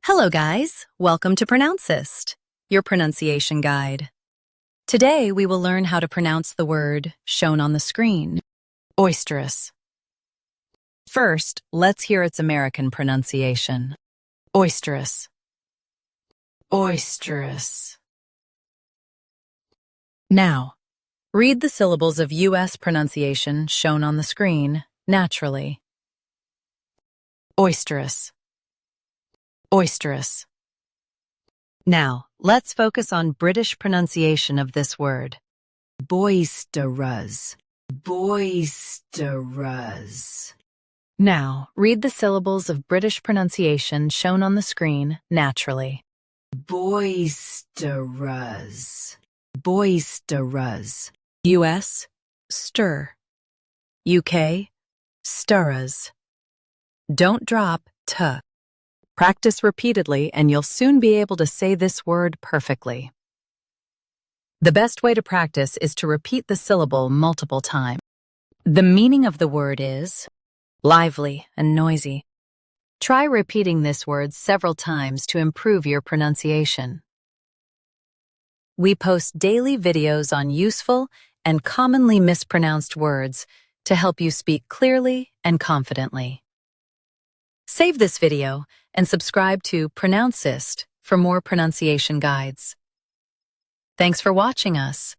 Hello guys, welcome to Pronouncist, your pronunciation guide. Today we will learn how to pronounce the word shown on the screen, boisterous. First, let's hear its American pronunciation. Boisterous. Boisterous. Now, read the syllables of U.S. pronunciation shown on the screen naturally. Boisterous. Boisterous. Now, let's focus on British pronunciation of this word. Boisterous. Boisterous. Now, read the syllables of British pronunciation shown on the screen naturally. Boisterous. Boisterous. U.S. stir. U.K. stirrers. Don't drop t. Practice repeatedly and you'll soon be able to say this word perfectly. The best way to practice is to repeat the syllable multiple times. The meaning of the word is lively and noisy. Try repeating this word several times to improve your pronunciation. We post daily videos on useful and commonly mispronounced words to help you speak clearly and confidently. Save this video and subscribe to Pronouncist for more pronunciation guides. Thanks for watching us.